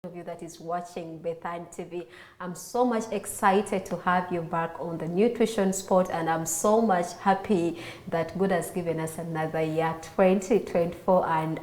of you that is watching Bethan TV. I'm so much excited to have you back on the nutrition spot, and I'm so much happy that God has given us another year 2024, and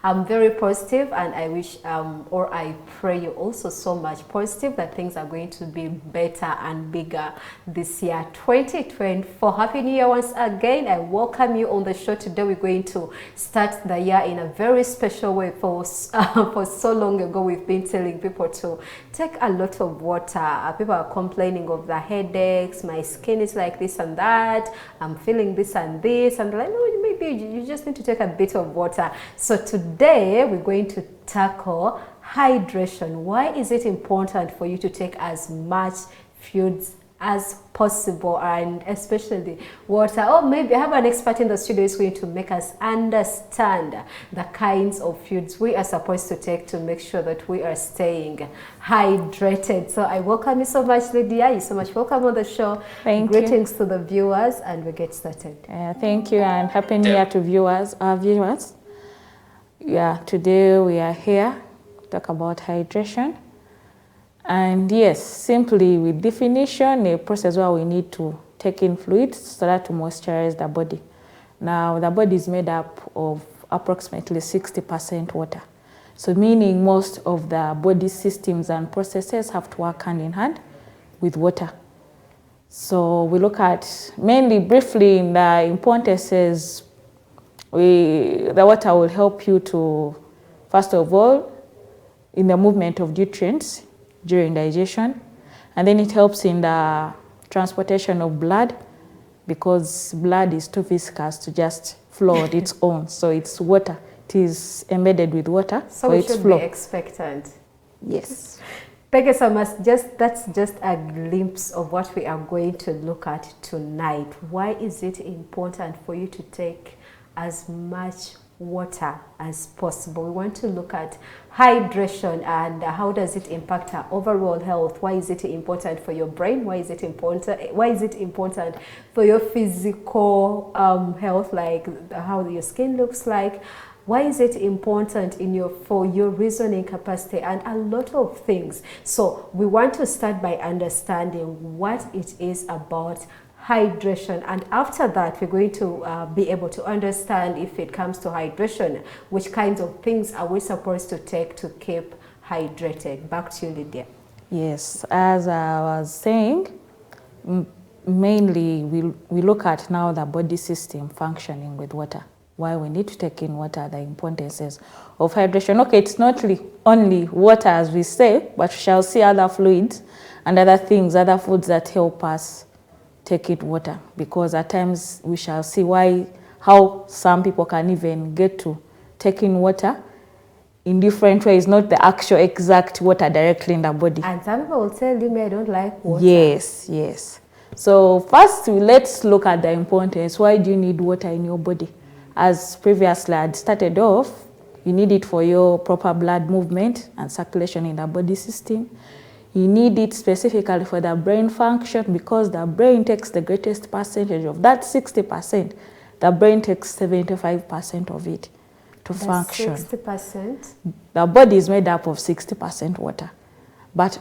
I'm very positive, and I wish or I pray you also so much positive that things are going to be better and bigger this year 2024. Happy New Year once again. I welcome you on the show. Today we're going to start the year in a very special way. For so long ago we've been telling people to take a lot of water. People are complaining of the headaches, my skin is like this and that, I'm feeling this and this, and like, no, maybe you just need to take a bit of water. So today we're going to tackle hydration. Why is it important for you to take as much fluids as possible, and especially water? Or maybe I have an expert in the studio who's going to make us understand the kinds of foods we are supposed to take to make sure that we are staying hydrated. So I welcome you so much, Lydia. You're so much welcome on the show. Thank you. Greetings to the viewers, and we get started. Thank you, and happy New Year to our viewers. Yeah, today we are here to talk about hydration. And yes, simply with definition, a process where we need to take in fluids so that to moisturize the body. Now, the body is made up of approximately 60% water. So meaning most of the body systems and processes have to work hand in hand with water. So we look at mainly briefly in the importances. The water will help you to, first of all, in the movement of nutrients during digestion, and then it helps in the transportation of blood, because blood is too viscous to just flow on its own. So it's water. It is embedded with water. So we should be expectant. Yes. Thank you so much. That's just a glimpse of what we are going to look at tonight. Why is it important for you to take as much water as possible? We want to look at hydration and how does it impact our overall health. Why is it important for your brain? Why is it important? Why is it important for your physical health, like how your skin looks like? Why is it important for your reasoning capacity, and a lot of things. So we want to start by understanding what it is about hydration, and after that we're going to be able to understand, if it comes to hydration, which kinds of things are we supposed to take to keep hydrated. Back to you, Lydia. Yes, as I was saying, mainly we look at now the body system functioning with water. Why we need to take in water, the importances of hydration. Okay, it's not only water as we say, but we shall see other fluids and other things, other foods that help us take in water, because at times we shall see how some people can even get to taking water in different ways, not the actual exact water directly in the body. And some people will tell you, I don't like water. Yes, yes. So first, let's look at the importance. Why do you need water in your body? As previously I had started off, you need it for your proper blood movement and circulation in the body system. You need it specifically for the brain function, because the brain takes the greatest percentage of that 60%. The brain takes 75% of it to function. 60%? The body is made up of 60% water. But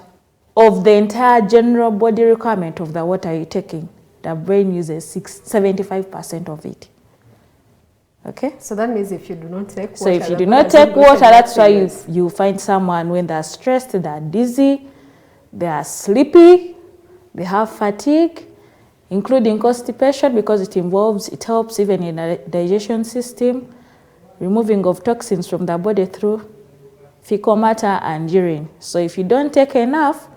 of the entire general body requirement of the water you're taking, the brain uses 75% of it. Okay? So that means if you do not take water... So if you do not take water, that's why you find someone when they're stressed, they're dizzy, they are sleepy, they have fatigue, including constipation, because it helps even in the digestion system, removing of toxins from the body through fecal matter and urine. So if you don't take enough,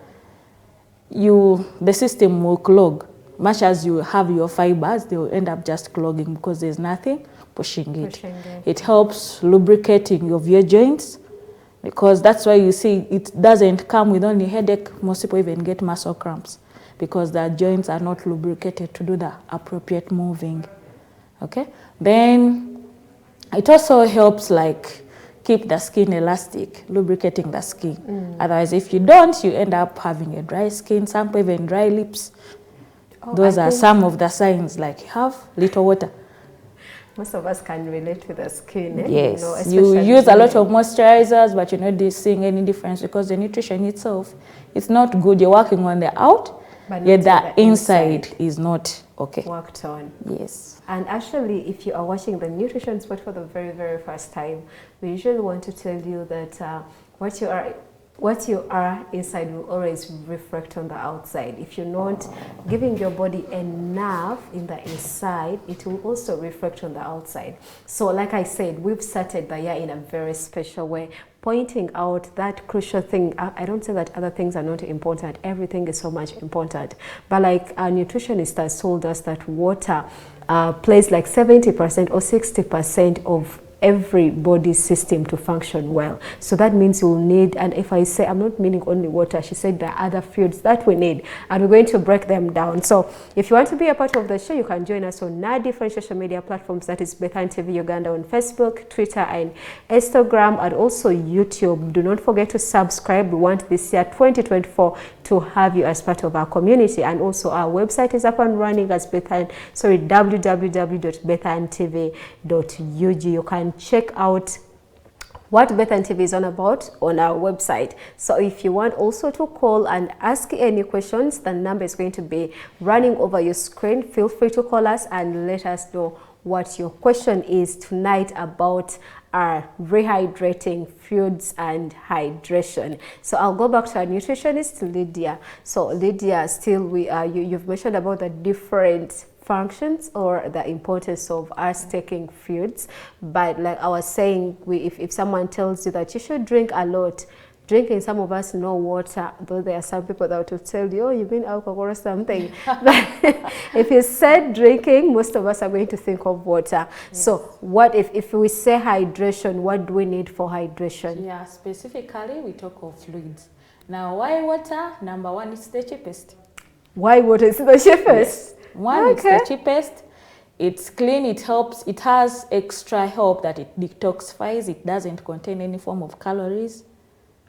the system will clog. Much as you have your fibers, they will end up just clogging because there's nothing pushing it. It helps lubricating of your joints, because that's why you see it doesn't come with only headache. Most people even get muscle cramps because the joints are not lubricated to do the appropriate moving. Okay? Then it also helps keep the skin elastic, lubricating the skin. Otherwise, if you don't, you end up having a dry skin, some people even dry lips. Those are some of the signs, like have little water. Most of us can relate with the skin. Yes, you know, you especially use a lot women. of moisturizers, but you're not seeing any difference because the nutrition itself is not good. You're working on the out, But yet not the inside is not okay. worked on. Yes. And actually, if you are watching the Nutrition Spot for the very, very first time, we usually want to tell you that what you are inside will always reflect on the outside. If you're not giving your body enough in the inside, it will also reflect on the outside. So like I said, we've started the year in a very special way, pointing out that crucial thing. I don't say that other things are not important. Everything is so much important. But like our nutritionist has told us that water plays like 70% or 60% of every body system to function well. So that means you'll need, and if I say, I'm not meaning only water, she said there are other foods that we need, and we're going to break them down. So if you want to be a part of the show, you can join us on our different social media platforms, that is Bethan TV Uganda on Facebook, Twitter and Instagram, and also YouTube. Do not forget to subscribe. We want this year 2024 to have you as part of our community, and also our website is up and running as www.bethantv.ug. You can check out what Bethan TV is on about on our website. So if you want also to call and ask any questions, the number is going to be running over your screen. Feel free to call us and let us know what your question is tonight about our rehydrating foods and hydration. So I'll go back to our nutritionist, Lydia. So Lydia, still you've mentioned about the different functions or the importance of us taking foods, but like I was saying, if someone tells you that you should drink a lot, drinking, some of us know water, though there are some people that will tell you, oh, you mean alcohol or something. But if you said drinking, most of us are going to think of water. Yes. So what if we say hydration, what do we need for hydration? Yeah, specifically we talk of fluids. Now, why water? Number one, it's the cheapest. Why water is the cheapest? Yes. One, it's the cheapest. It's clean, it helps, it has extra help that it detoxifies, it doesn't contain any form of calories.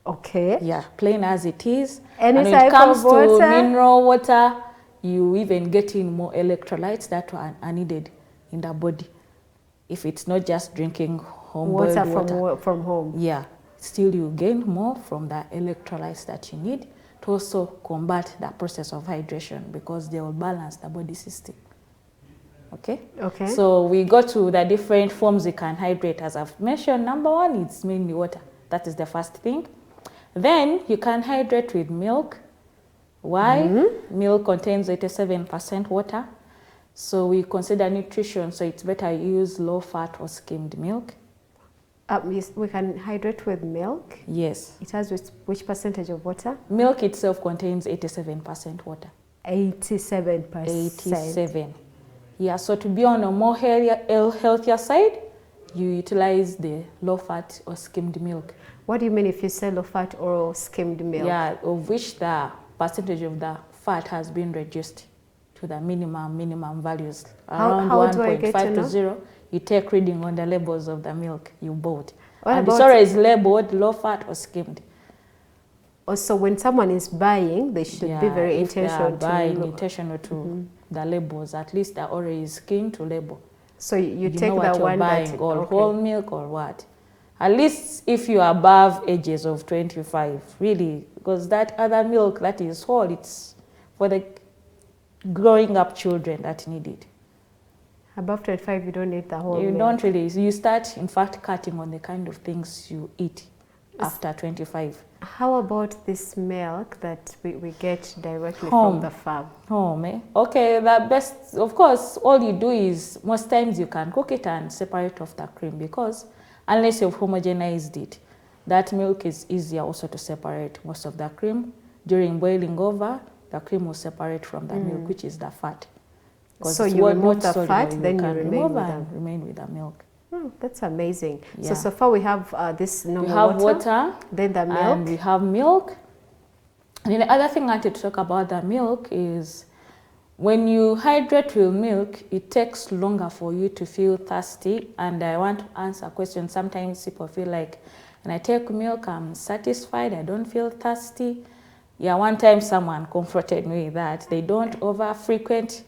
Okay. Yeah, plain as it is. Any and when type it comes of water? to mineral water, you even get in more electrolytes that are needed in the body. If it's not just drinking home-boiled water from home. Yeah, still you gain more from the electrolytes that you need to also combat the process of hydration, because they will balance the body system. Okay? Okay. So we go to the different forms you can hydrate. As I've mentioned, number one, it's mainly water. That is the first thing. Then you can hydrate with milk. Why? Milk contains 87% water. So we consider nutrition, so it's better use low fat or skimmed milk. We can hydrate with milk? Yes. It has which percentage of water? Milk itself contains 87% water. 87%? 87. Yeah, so to be on a more healthier side, you utilize the low fat or skimmed milk. What do you mean if you say low fat or skimmed milk? Yeah, of which the percentage of the fat has been reduced to the minimum values. Around 1.5 to 0. You take reading on the labels of the milk you bought. And it's always labeled low fat or skimmed. Also, when someone is buying, they should be very intentional to the labels. At least they're always keen to label. So you take know what the you're one buying, that or whole milk or what. At least if you are above ages of 25, really, because that other milk that is whole, it's for the growing up children that need it. Above 25, you don't need the whole milk. You don't really. You start, in fact, cutting on the kind of things you eat after 25. How about this milk that we get directly Home. from the farm? Home, eh? Okay, the best, of course, all you do is, most times you can cook it and separate off the cream, because unless you've homogenized it, that milk is easier also to separate most of the cream. During boiling over, the cream will separate from the milk, which is the fat. So you remove the fat, then you remain with the milk. That's amazing. Yeah. So far we have this normal we have water, then the milk. and we have milk. And then the other thing I wanted to talk about the milk is, when you hydrate with milk, it takes longer for you to feel thirsty. And I want to answer a question. Sometimes people feel like, when I take milk, I'm satisfied, I don't feel thirsty. Yeah, one time someone comforted me that they don't over-frequent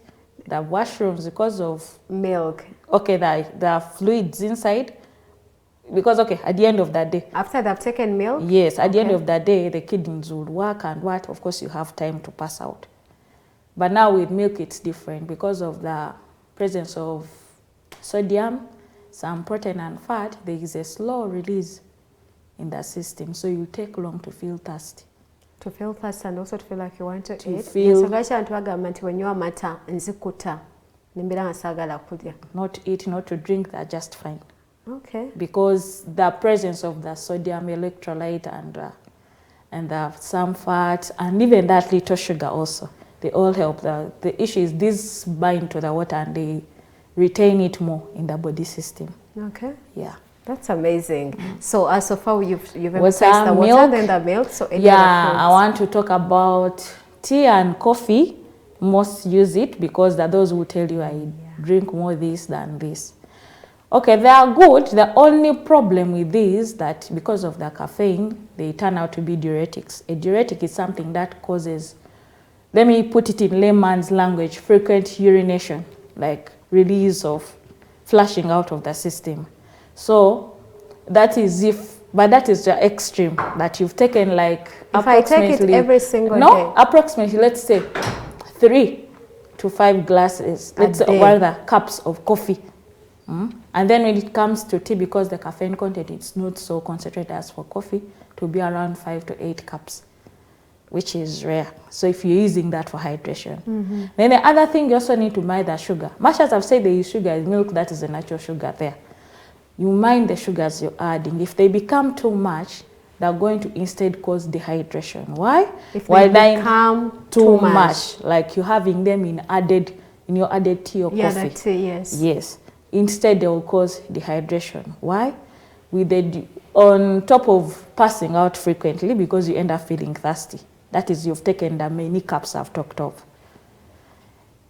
the washrooms because of milk. Okay, there are fluids inside. Because, okay, at the end of that day. After they've taken milk? Yes, at the end of that day, the kidneys would work and what? Of course, you have time to pass out. But now with milk, it's different because of the presence of sodium, some protein and fat. There is a slow release in the system. So you take long to feel thirsty. To feel thirsty and also to feel like you want to eat. Feel not eat, not to drink, they're just fine. Okay. Because the presence of the sodium electrolyte and some fat and even that little sugar also, they all help. The issue is these bind to the water and they retain it more in the body system. Okay. Yeah. That's amazing. So as so far you've emphasized the water, then the milk. So I want to talk about tea and coffee. Most use it because they're those who tell you I drink more this than this. Okay, they are good. The only problem with these that because of the caffeine, they turn out to be diuretics. A diuretic is something that causes, let me put it in layman's language, frequent urination, like release of flushing out of the system. So that is but that is the extreme that you've taken like if I take it every single day. Approximately, let's say 3 to 5 glasses, let's say rather cups of coffee. And then when it comes to tea, because the caffeine content is not so concentrated as for coffee, to be around 5 to 8 cups, which is rare. So if you're using that for hydration. Then the other thing, you also need to mind the sugar. Much as I've said they use sugar in milk, that is the natural sugar there. You mind the sugars you're adding. If they become too much, they're going to instead cause dehydration. Why? If they become too much, like you're having them in your added tea or coffee. Yeah, the tea, yes. Yes. Instead, they will cause dehydration. Why? On top of passing out frequently because you end up feeling thirsty. That is, you've taken the many cups I've talked of.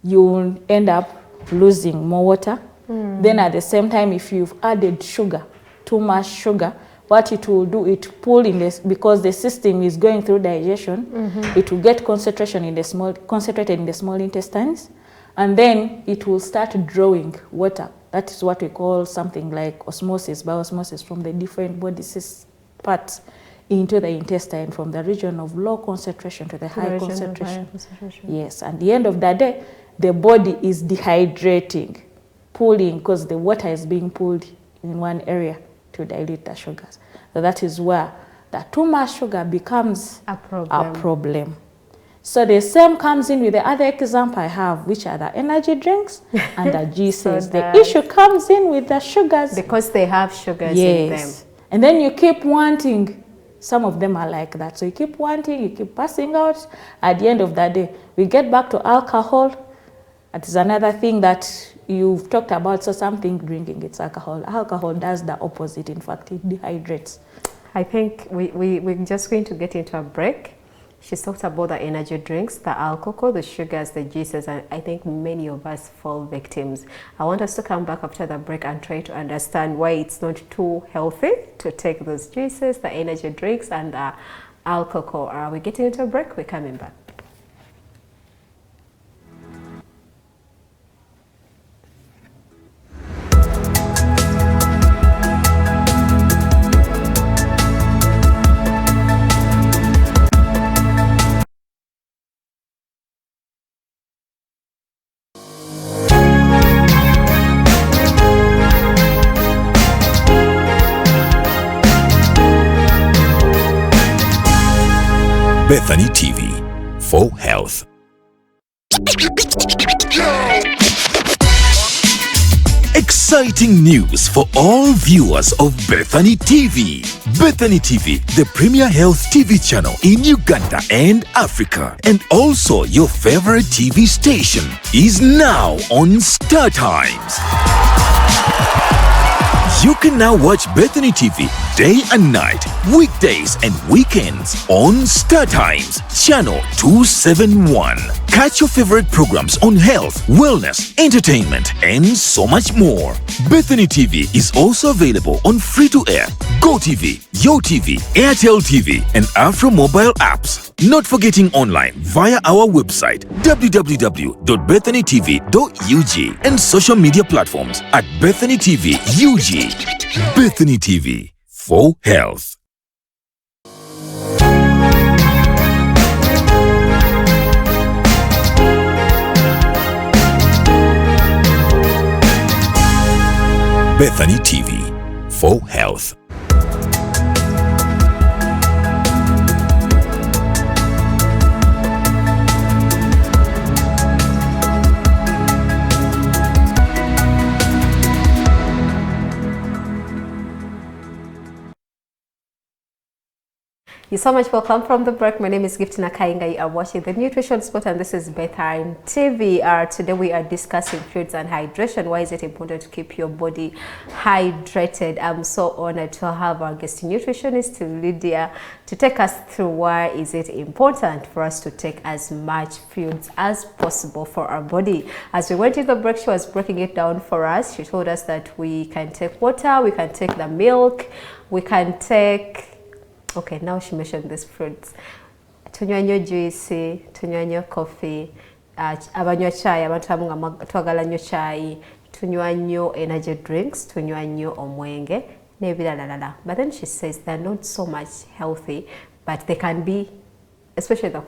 You'll end up losing more water. Then at the same time, if you've added sugar, too much sugar, what it will do, it pull in this, because the system is going through digestion, it will get concentrated in the small intestines, and then it will start drawing water. That is what we call something like osmosis, biosmosis, from the different body parts into the intestine, from the region of low concentration to the high concentration. Yes, at the end of the day, the body is dehydrating, pulling, because the water is being pulled in one area to dilute the sugars. So that is where the too much sugar becomes a problem. So the same comes in with the other example I have, which are the energy drinks and the juices. The issue comes in with the sugars. Because they have sugars in them. And then you keep wanting. Some of them are like that. So you keep wanting, you keep passing out. At the end of the day, we get back to alcohol. That is another thing that you've talked about. So something drinking, it's alcohol. Alcohol does the opposite. In fact, it dehydrates. I think we're just going to get into a break. She's talked about the energy drinks, the alcohol, the sugars, the juices, and I think many of us fall victims. I want us to come back after the break and try to understand why it's not too healthy to take those juices, the energy drinks, and the alcohol. Are we getting into a break? We're coming back. Bethany TV for health. Exciting news for all viewers of Bethany TV. Bethany TV, the premier health TV channel in Uganda and Africa, and also your favorite TV station, is now on Star Times. You can now watch Bethany TV day and night, weekdays and weekends on Star Times, channel 271. Catch your favorite programs on health, wellness, entertainment, and so much more. Bethany TV is also available on free-to-air, GoTV, YoTV, Airtel TV, and Afro mobile apps. Not forgetting online via our website www.bethanytv.ug and social media platforms at Bethany TV UG. Bethany TV for health. Bethany TV for health. You so much welcome from the break. My name is Giftina Kainga. You are watching the Nutrition Spot and this is Bethany TV. Today we are discussing fluids and hydration. Why is it important to keep your body hydrated? I'm so honored to have our guest nutritionist Lydia to take us through why is it important for us to take as much fluids as possible for our body. As we went into the break, she was breaking it down for us. She told us that we can take water, we can take the milk, we can take... Okay, now she mentioned these fruits. Tunywa nnyo juice, tunywa nnyo coffee, abanywa chai, abantu abamu twagala nnyo chai, tunywa nnyo energy drinks, tunywa nnyo omwenge, n'ebirala. But then she says they're not so much healthy, but they can be, especially the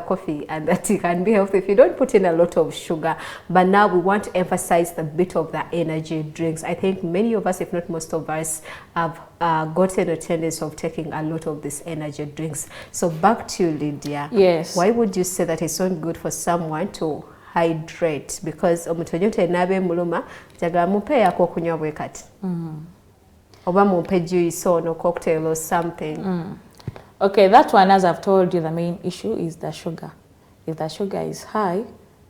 coffee and the tea can be healthy if you don't put in a lot of sugar. But now we want to emphasize the bit of the energy drinks. I think many of us, if not most of us, have gotten a tendency of taking a lot of these energy drinks. So back to you, Lydia. Yes. Why would you say that it's not good for someone to hydrate? Because omutonyote nabe muluma jagala mupe yako okunywa bwe kati. Oba mupe juice or no cocktail or something. Okay, that one, as I've told you, the main issue is the sugar. If the sugar is high,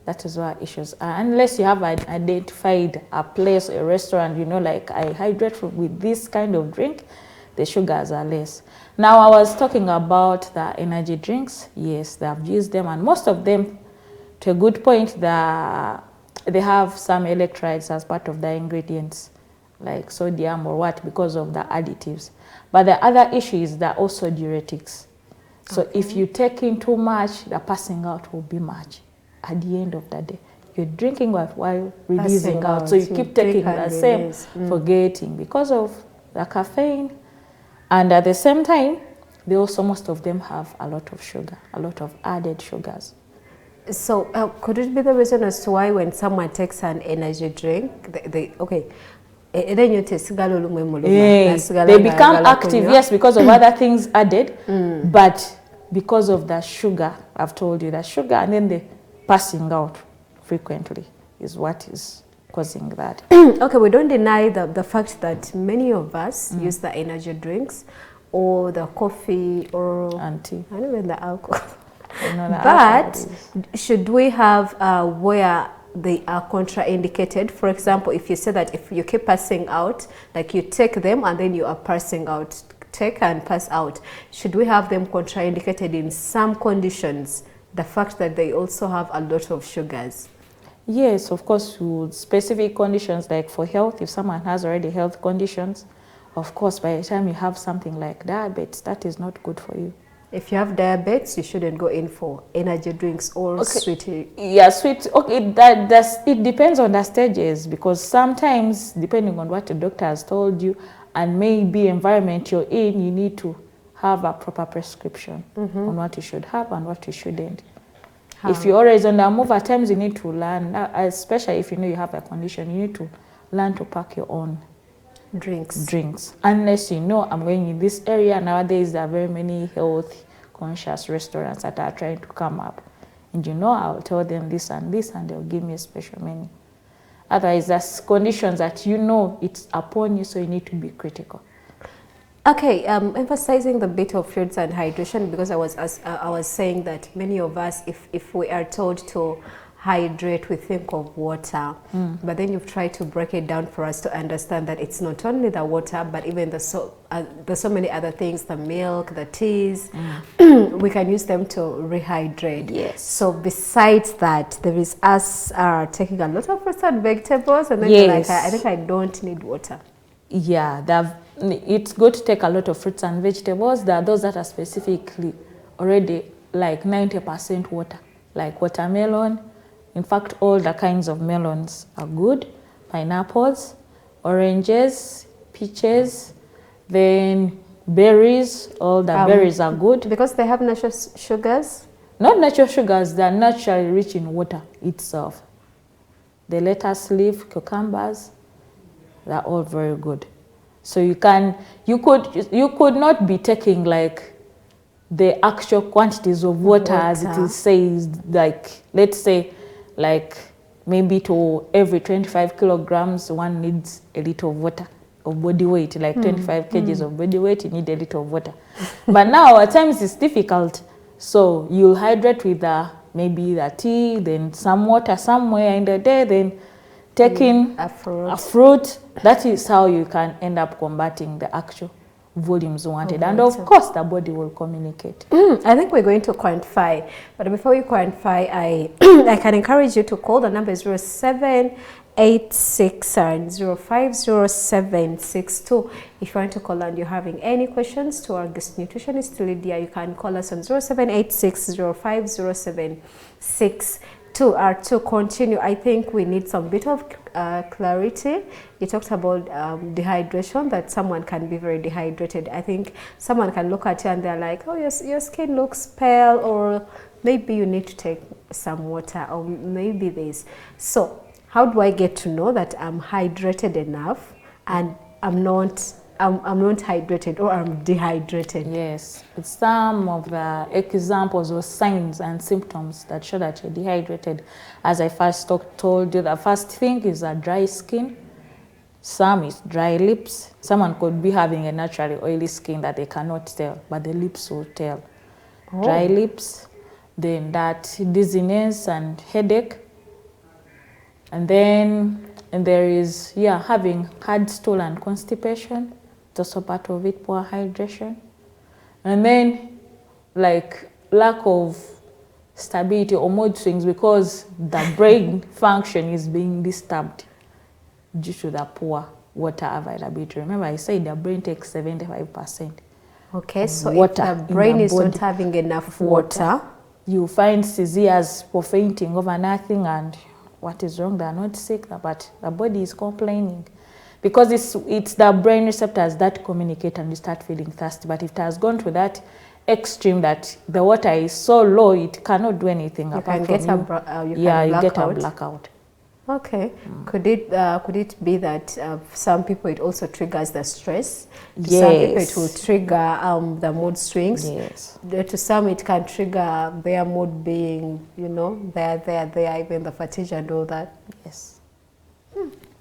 that is where issues are. Unless you have identified a place, a restaurant, you know, like I hydrate with this kind of drink, the sugars are less. Now, I was talking about the energy drinks. Yes, they have used them, and most of them, to a good point, they have some electrolytes as part of the ingredients, like sodium or what, because of the additives. But the other issue is they're also diuretics. So if you take in too much, the passing out will be much. At the end of the day, you're drinking while releasing out. So you keep taking the same, forgetting because of the caffeine. And at the same time, they also, most of them have a lot of sugar, a lot of added sugars. So could it be the reason as to why when someone takes an energy drink, they become active, yes, because of other things added, but because of the sugar, I've told you, the sugar, and then the passing out frequently is what is causing that. Okay, we don't deny the fact that many of us use the energy drinks or the coffee or tea, and even the alcohol. But should we have where they are contraindicated? For example, if you say that if you keep passing out, like you take them and then you are passing out, take and pass out, should we have them contraindicated in some conditions, the fact that they also have a lot of sugars? Yes, of course, with specific conditions, like for health, if someone has already health conditions, of course, by the time you have something like diabetes, that is not good for you. If you have diabetes, you shouldn't go in for energy drinks or sweet. Yeah, sweet. Okay, it depends on the stages, because sometimes, depending on what the doctor has told you and maybe environment you're in, you need to have a proper prescription on what you should have and what you shouldn't. If you're always on the move, at times you need to learn, especially if you know you have a condition, you need to learn to pack your own drinks. Unless you know, I'm going in this area. Nowadays there are very many health conscious restaurants that are trying to come up, and you know, I'll tell them this and this and they'll give me a special menu. Otherwise, there's conditions that you know it's upon you, so you need to be critical. Okay, emphasizing the bit of fluids and hydration, because I was saying that many of us, if we are told to hydrate, we think of water, but then you've tried to break it down for us to understand that it's not only the water, but even there's so many other things, the milk, the teas, we can use them to rehydrate. Yes. So besides that, there is us taking a lot of fruits and vegetables, and then you're like, I think I don't need water. Yeah, it's good to take a lot of fruits and vegetables. There are those that are specifically already like 90% water, like watermelon. In fact, all the kinds of melons are good. Pineapples, oranges, peaches, then berries, all the berries are good. Because they have natural sugars? Not natural sugars, they are naturally rich in water itself. The lettuce leaf, cucumbers, they're all very good. So you could not be taking like the actual quantities of water as it is says, like let's say like maybe to every 25 kilograms one needs a liter of water of body weight, like 25 kgs of body weight, you need a liter of water. But now at times it's difficult, so you'll hydrate with maybe the tea, then some water somewhere in the day, then taking a fruit. That is how you can end up combating the actual volumes wanted. And of course, the body will communicate. I think we're going to quantify. But before you quantify, I can encourage you to call. The number is 0786 and 050762. If you want to call and you're having any questions to our guest nutritionist, Lydia, you can call us on 0786 050762. To continue, I think we need some bit of clarity. You talked about dehydration, that someone can be very dehydrated. I think someone can look at you and they're like, oh, your skin looks pale, or maybe you need to take some water, or maybe this. So how do I get to know that I'm hydrated enough and I'm not hydrated or I'm dehydrated? Yes, it's some of the examples or signs and symptoms that show that you're dehydrated. As I first told you, the first thing is a dry skin. Some is dry lips. Someone could be having a naturally oily skin that they cannot tell, but the lips will tell. Dry lips, then that dizziness and headache. And then there is, having hard stool and constipation. It's also part of it, poor hydration. And then like lack of stability or mood swings because the brain function is being disturbed due to the poor water availability. Remember, I said the brain takes 75%. Okay, so if the brain is not having enough water, you find seizures for fainting over nothing, and what is wrong? They are not sick, but the body is complaining. Because it's the brain receptors that communicate and you start feeling thirsty. But if it has gone to that extreme that the water is so low, it cannot do anything apart from you get a blackout. Okay. Could it be that some people it also triggers the stress? To some people it will trigger the mood swings. Yes. To some it can trigger their mood being, they're even the fatigue and all that. Yes.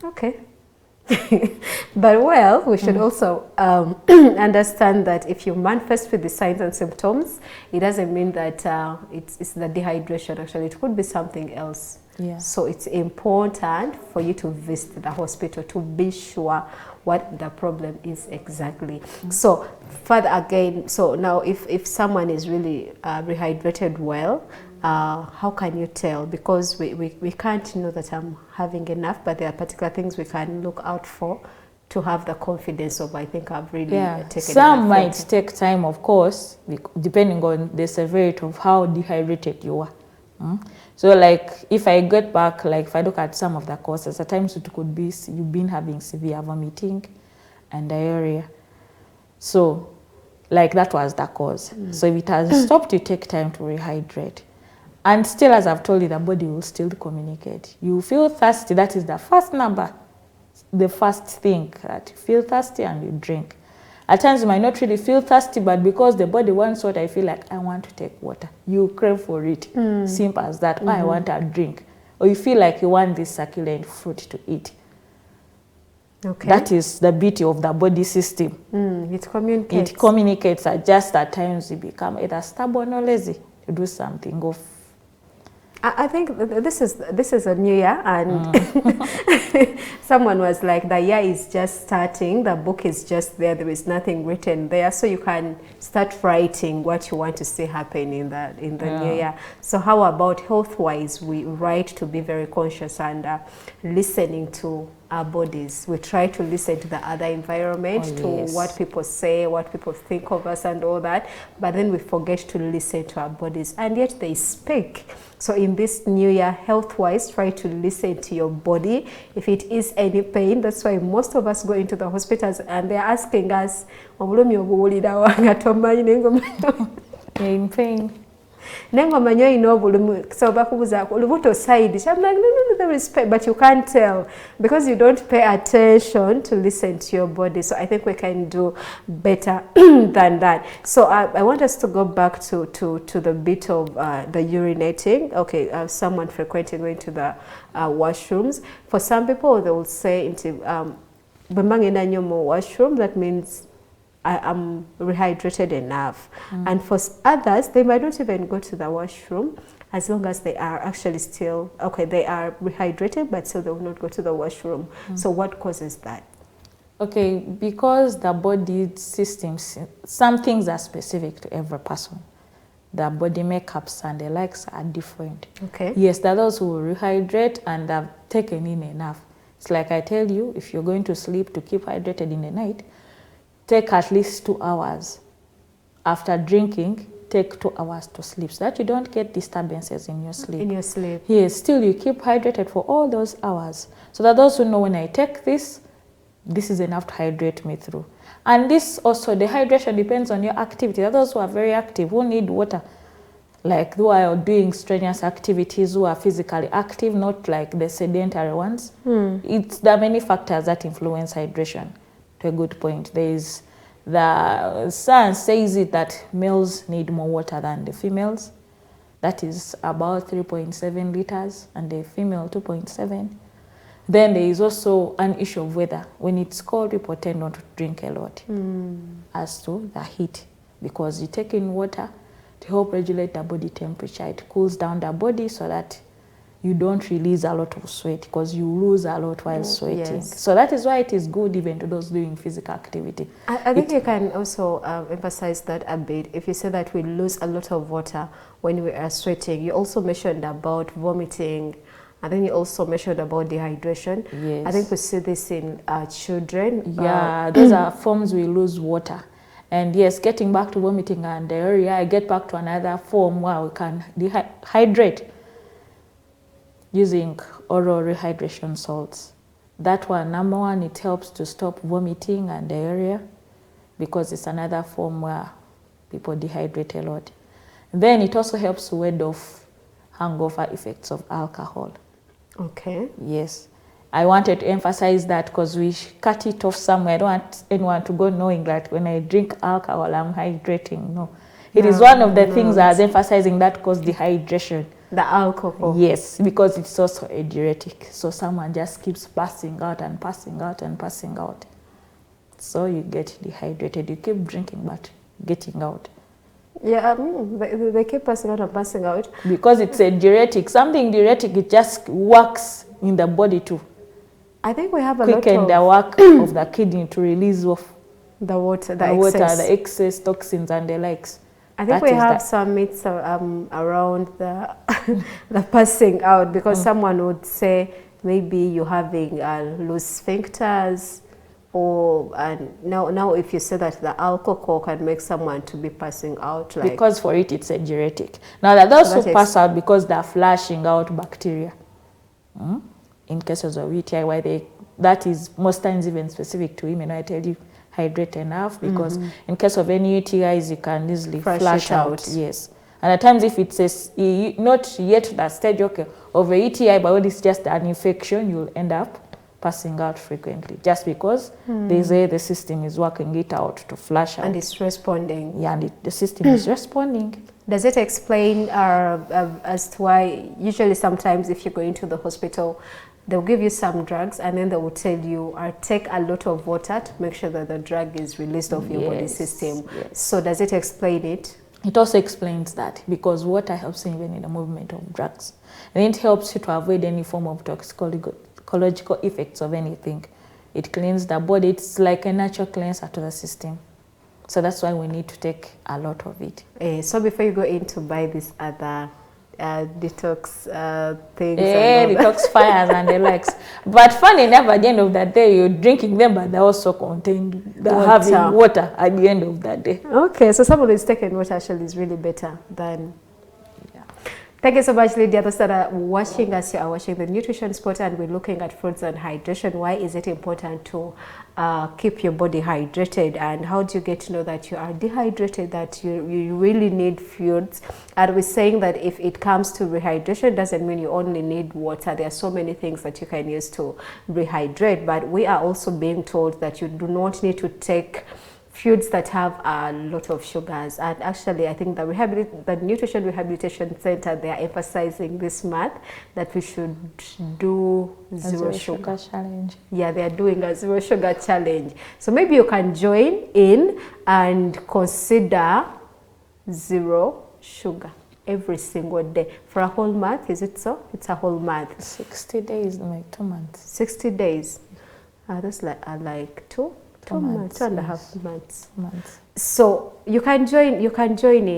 Okay. But well, we should also understand that if you manifest with the signs and symptoms, it doesn't mean that it's the dehydration. Actually, it could be something else. Yeah. So it's important for you to visit the hospital to be sure what the problem is exactly. So further again, so now if someone is really rehydrated well, how can you tell? Because we can't know that I'm having enough, but there are particular things we can look out for to have the confidence of, I think I've really taken Some might take time, of course, depending on the severity of how dehydrated you are. So like if I get back, like if I look at some of the causes, at times it could be you've been having severe vomiting and diarrhea. So like that was the cause. So if it has stopped, you take time to rehydrate. And still, as I've told you, the body will still communicate. You feel thirsty, that is the first number, the first thing, that you feel thirsty and you drink. At times you might not really feel thirsty, but because the body wants water, I feel like I want to take water. You crave for it. Simple as that. I want a drink. Or you feel like you want this succulent fruit to eat. Okay. That is the beauty of the body system. It communicates. It communicates. Just at times you become either stubborn or lazy to do something. I think this is a new year, and someone was like, the year is just starting, the book is just there is nothing written there, so you can start writing what you want to see happen in the new year. So how about health wise, we write to be very conscious and listening to our bodies. We try to listen to the other environment, to what people say, what people think of us and all that, but then we forget to listen to our bodies, and yet they speak. So in this new year, health-wise, try to listen to your body. If it is any pain, that's why most of us go into the hospitals and they're asking us, in pain. Nengo you know, so Lubuto side. I'm like, no, there is pain, but you can't tell because you don't pay attention to listen to your body. So I think we can do better than that. So I want us to go back to the bit of the urinating. Okay, someone frequently going to the washrooms. For some people, they will say into washroom. That means I am rehydrated enough. And for others, they might not even go to the washroom as long as they are actually still, okay, they are rehydrated, but still they will not go to the washroom. So what causes that? Okay, because the body systems, some things are specific to every person. The body makeups and the likes are different. Okay. Yes, there are those who will rehydrate and have taken in enough. It's like I tell you, if you're going to sleep to keep hydrated in the night, take at least 2 hours. After drinking, take 2 hours to sleep so that you don't get disturbances in your sleep. In your sleep. Yes, still you keep hydrated for all those hours. So that those who know when I take this, this is enough to hydrate me through. And this also, the hydration depends on your activity. There are those who are very active, who need water, like who are doing strenuous activities, who are physically active, not like the sedentary ones. There are many factors that influence hydration. To a good point. There is the science says it that males need more water than the females. That is about 3.7 liters and the female 2.7. Then there is also an issue of weather. When it's cold, people tend not to drink a lot as to the heat, because you take in water to help regulate the body temperature. It cools down the body so that you don't release a lot of sweat, because you lose a lot while sweating. Yes. So that is why it is good even to those doing physical activity. I think you can also emphasize that a bit. If you say that we lose a lot of water when we are sweating, you also mentioned about vomiting, and then you also mentioned about dehydration. Yes. I think we see this in children. Yeah, those are forms we lose water. And yes, getting back to vomiting and diarrhea, I get back to another form where we can dehydrate using oral rehydration salts. That one, number one, it helps to stop vomiting and diarrhea, because it's another form where people dehydrate a lot. Then it also helps to ward off hangover effects of alcohol. Okay. Yes. I wanted to emphasize that because we cut it off somewhere. I don't want anyone to go knowing that when I drink alcohol, I'm hydrating. No. It is one of the things I was emphasizing that causes dehydration. The alcohol. Yes, because it's also a diuretic. So someone just keeps passing out and passing out and passing out. So you get dehydrated. You keep drinking but getting out. Yeah, they keep passing out and passing out. Because it's a diuretic. Something diuretic, it just works in the body to I think we have a quicken lot the work of the kidney to release off the water, the excess toxins and the likes. I think we have some myths around the the passing out, because someone would say maybe you're having loose sphincters, or now if you say that the alcohol can make someone to be passing out, like, because for it it's a diuretic. Now that those who pass out because they're flushing out bacteria. In cases of UTI, why that is most times even specific to women. I tell you, hydrate enough, because in case of any UTIs, you can easily flush out. Yes. And at times, if it's not yet that stage of a UTI, but when it's just an infection, you'll end up passing out frequently, just because they say the system is working it out to flush out. And it's responding. Yeah, and the system is responding. Does it explain as to why usually sometimes if you go into the hospital, they'll give you some drugs and then they will tell you, take a lot of water to make sure that the drug is released off your body system. Yes. So does it explain it? It also explains that, because water helps even in the movement of drugs. And it helps you to avoid any form of toxicological effects of anything. It cleans the body. It's like a natural cleanser to the system. So that's why we need to take a lot of it. So before you go in to buy these other detox things. Yeah, and all that. detoxifiers and the likes. But funny enough, at the end of that day, you're drinking them, but they also contain, they're having water at the end of that day. Okay, so someone who's taking water actually is really better than... Thank you so much, Lydia. Those that are watching us, you are watching the Nutrition Spot, and we're looking at fruits and hydration. Why is it important to keep your body hydrated, and how do you get to know that you are dehydrated, that you really need fluids? And we're saying that if it comes to rehydration, doesn't mean you only need water. There are so many things that you can use to rehydrate, but we are also being told that you do not need to take foods that have a lot of sugars. And actually, I think the Nutrition Rehabilitation Center, they are emphasizing this month that we should do zero sugar challenge. Yeah, they are doing a zero sugar challenge. So maybe you can join in and consider zero sugar every single day for a whole month. Is it so? It's a whole month. 60 days, like 2 months. 60 days. That's like two months, 2.5 months. So you can join in. You can join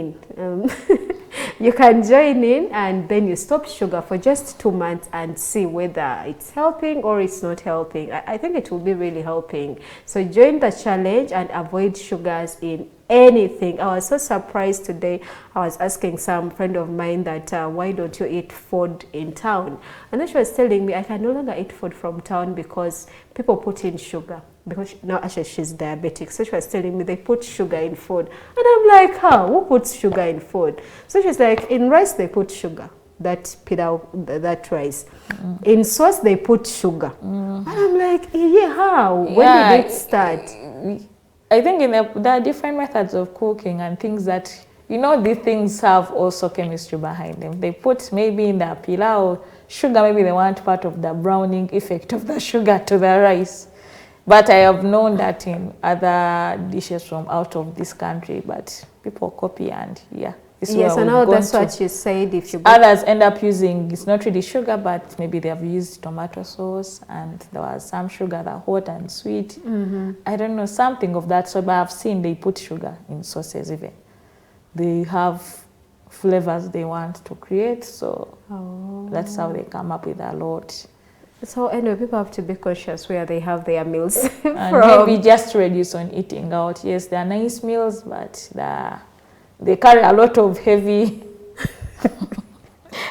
in, and then you stop sugar for just 2 months and see whether it's helping or it's not helping. I think it will be really helping. So join the challenge and avoid sugars in anything. I was so surprised today. I was asking some friend of mine that why don't you eat food in town? And then she was telling me I can no longer eat food from town because people put in sugar. Because now actually she's diabetic, so she was telling me they put sugar in food, and I'm like, how? Who puts sugar in food? So she's like, in rice they put sugar, that pilau, that rice. In sauce they put sugar, and I'm like, yeah, how? When did it start? I think there are different methods of cooking and things that, you know, these things have also chemistry behind them. They put maybe in the pilau sugar, maybe they want part of the browning effect of the sugar to the rice. But I have known that in other dishes from out of this country, but people copy, and yeah. Yes, I know that's what you said. If you others end up using, it's not really sugar, but maybe they have used tomato sauce, and there was some sugar that hot and sweet. I don't know, something of that sort, but I've seen they put sugar in sauces even. They have flavors they want to create, so that's how they come up with a lot. So anyway, people have to be cautious where they have their meals and from. Maybe just reduce on eating out. Yes, they are nice meals, but they carry a lot of heavy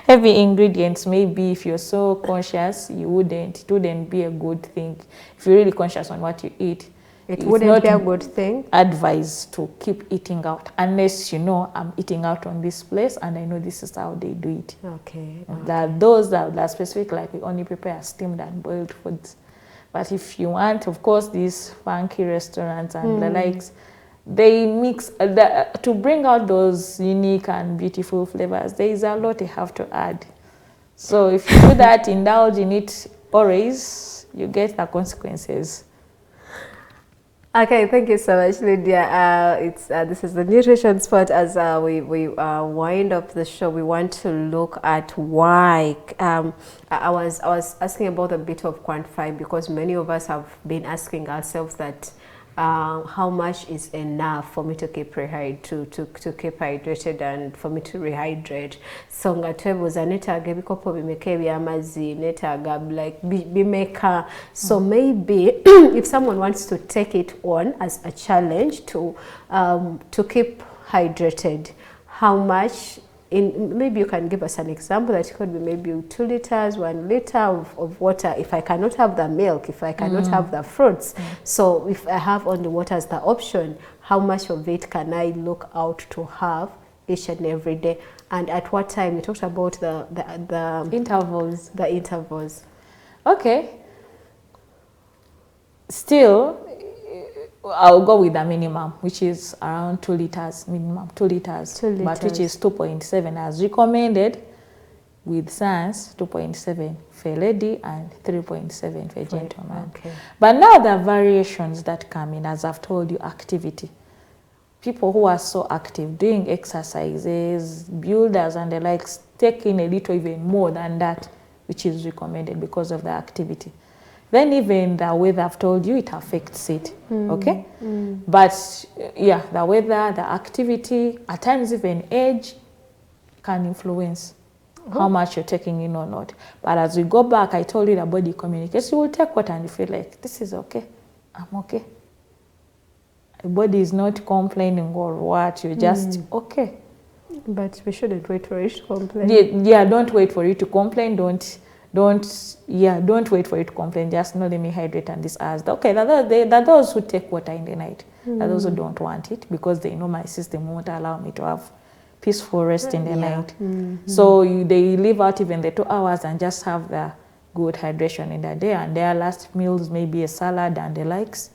ingredients. Maybe if you're so conscious, it wouldn't be a good thing. If you're really conscious on what you eat, it wouldn't be a good thing. Advise to keep eating out unless you know I'm eating out on this place and I know this is how they do it. Okay. Those that are specific, like we only prepare steamed and boiled foods. But if you want, of course, these funky restaurants and the likes, they mix to bring out those unique and beautiful flavors. There is a lot they have to add. So if you do that, indulge in it always, you get the consequences. Okay, thank you so much, Lydia. This is the Nutrition Spot. As we wind up the show, we want to look at why. I was asking about a bit of quantifying, because many of us have been asking ourselves that how much is enough for me to keep hydrated and for me to rehydrate. So ngatwebuza netaga ebikopo bimeka ebyamazzi, netaga like bimeka. So maybe if someone wants to take it on as a challenge to keep hydrated, how much? Maybe you can give us an example that it could be maybe 2 liters, 1 liter of water. If I cannot have the milk, if I cannot have the fruits, so if I have only water as the option, how much of it can I look out to have each and every day? And at what time? You talked about the intervals. The intervals. Okay. Still, I'll go with the minimum, which is around 2 liters, minimum 2 liters, but which is 2.7 as recommended with science, 2.7 for a lady and 3.7 for a gentleman. Okay. But now there are variations that come in, as I've told you, activity. People who are so active, doing exercises, builders and the likes, taking a little even more than that, which is recommended because of the activity. Then even the weather, I've told you, it affects it, okay? But yeah, the weather, the activity, at times even age can influence how much you're taking in or not. But as we go back, I told you the body communicates. You will take water and you feel like, this is okay, I'm okay. The body is not complaining or what, you're just okay. But we shouldn't wait for it to complain. Yeah, don't wait for it to complain. Don't wait for it to complain. Just know, let me hydrate and this hours. Okay, there are those who take water in the night. There are those who don't want it because they know my system won't allow me to have peaceful rest in the night. So they leave out even the 2 hours and just have the good hydration in the day, and their last meals may be a salad and the likes,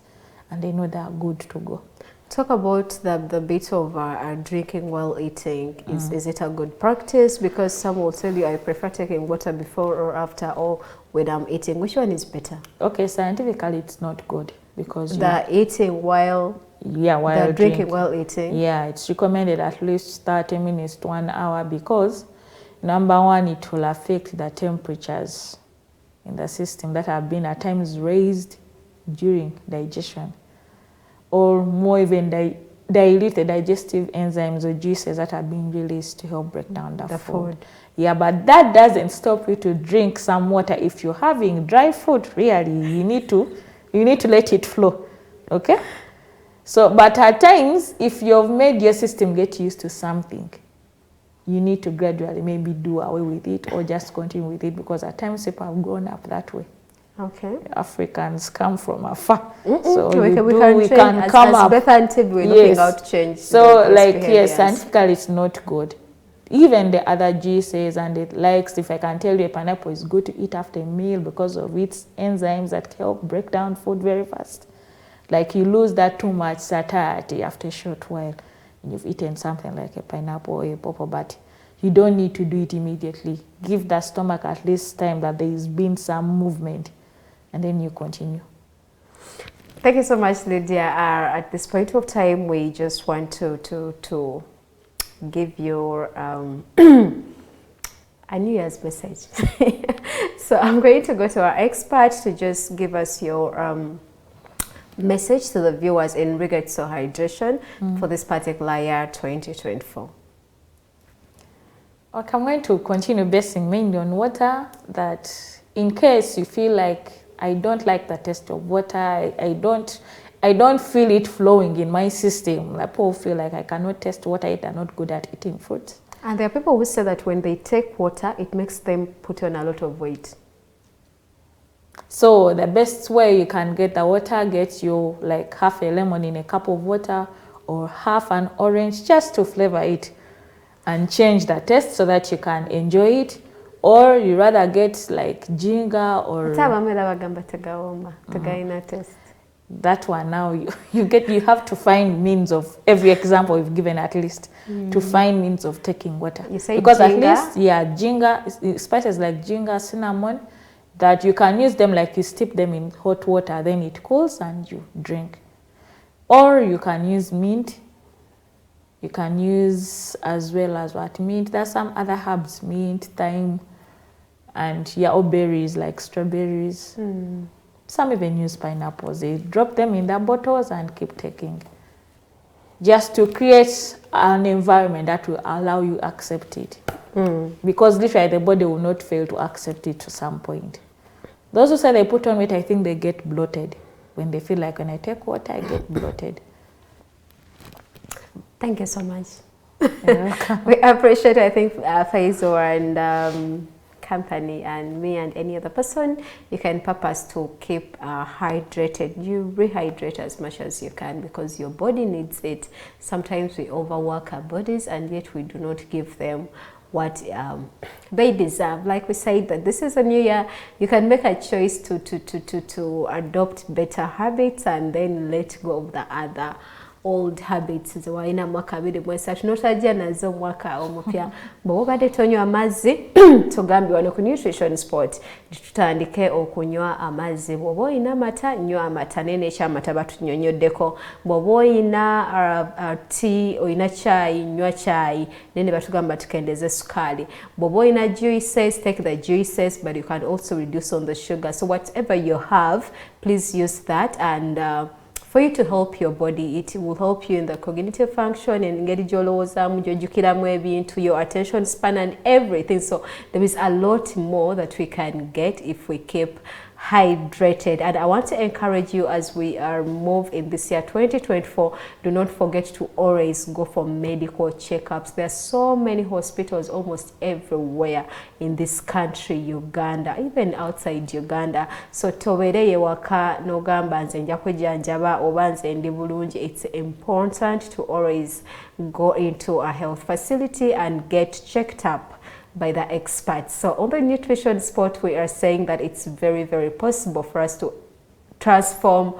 and they know they are good to go. Talk about the bit of drinking while eating. Is it a good practice? Because some will tell you, I prefer taking water before or after or when I'm eating. Which one is better? Okay, scientifically it's not good because eating while drinking while eating. Yeah, it's recommended at least 30 minutes to 1 hour because number one, it will affect the temperatures in the system that have been at times raised during digestion, or more even dilute the digestive enzymes or juices that are being released to help break down the food. Yeah, but that doesn't stop you to drink some water. If you're having dry food, really, you need to let it flow, okay? So, but at times, if you've made your system get used to something, you need to gradually maybe do away with it or just continue with it, because at times people have grown up that way. Okay. Africans come from afar. So we can come up. Beth and Tib, we're looking out to change. So like, yes, scientifically it's not good. Even the other juices and the likes, if I can tell you, a pineapple is good to eat after a meal because of its enzymes that help break down food very fast. Like you lose that too much satiety after a short while. You've eaten something like a pineapple or a pawpaw, but you don't need to do it immediately. Give the stomach at least time that there's been some movement, and then you continue. Thank you so much, Lydia. At this point of time, we just want to give your a New Year's message. So I'm going to go to our expert to just give us your message to the viewers in regards to hydration for this particular year 2024. Okay, I'm going to continue basing mainly on water, that in case you feel like I don't like the taste of water, I don't feel it flowing in my system. Like people feel like I cannot taste water, they're not good at eating fruits. And there are people who say that when they take water, it makes them put on a lot of weight. So the best way you can get the water, get you like half a lemon in a cup of water or half an orange just to flavor it and change the taste so that you can enjoy it. Or you rather get like ginger or that one. Now you have to find means of every example you've given, at least to find means of taking water. You say because ginger? At least ginger, spices like ginger, cinnamon, that you can use them like you steep them in hot water, then it cools and you drink. Or you can use mint. You can use as well as what mint. There's some other herbs, mint, thyme, and or berries like strawberries. Some even use pineapples. They drop them in their bottles and keep taking, just to create an environment that will allow you accept it. Because literally the body will not fail to accept it to some point. Those who say they put on weight, I think they get bloated when they feel like when I take water, I get bloated. Thank you so much. We appreciate, I think, Faisal and company and me and any other person. You can purpose to keep hydrated. You rehydrate as much as you can because your body needs it. Sometimes we overwork our bodies and yet we do not give them what they deserve. Like we said, that this is a new year, you can make a choice to adopt better habits and then let go of the other old habits zewaina mwaka 2023 notajja nazo mwaka omupya. Bw'obadde tonywa amazzi tugambye wano ku Nutrition Sport tutandike okunywa amazzi. Bw'oba olina amata, nywa amata. Nene ekyamata batunyonyoddeko. Bw'oba olina tea, olina chai, nywa chai. Nene batugamba tukendeze sukali. Bw'oba olina juices, take the juices, but you can also reduce on the sugar. So whatever you have, please use that. And for you to help your body. It will help you in the cognitive function, in your attention span and everything. So there is a lot more that we can get if we keep hydrated. And I want to encourage you, as we are moved in this year 2024, do not forget to always go for medical checkups. There are so many hospitals almost everywhere in this country, Uganda, even outside Uganda. So tobereye waka nogamba nze nja kwejanjaba oba nze ndi bulungi. It's important to always go into a health facility and get checked up by the experts. So on the Nutrition Spot, we are saying that it's very, very possible for us to transform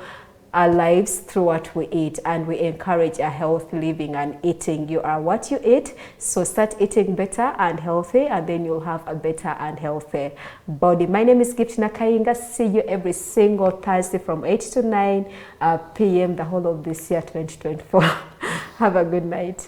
our lives through what we eat, and we encourage a healthy living and eating. You are what you eat, so start eating better and healthy, and then you'll have a better and healthy body. My name is Gift Nakayinga. See you every single Thursday from 8 to 9 p.m. the whole of this year 2024. Have a good night.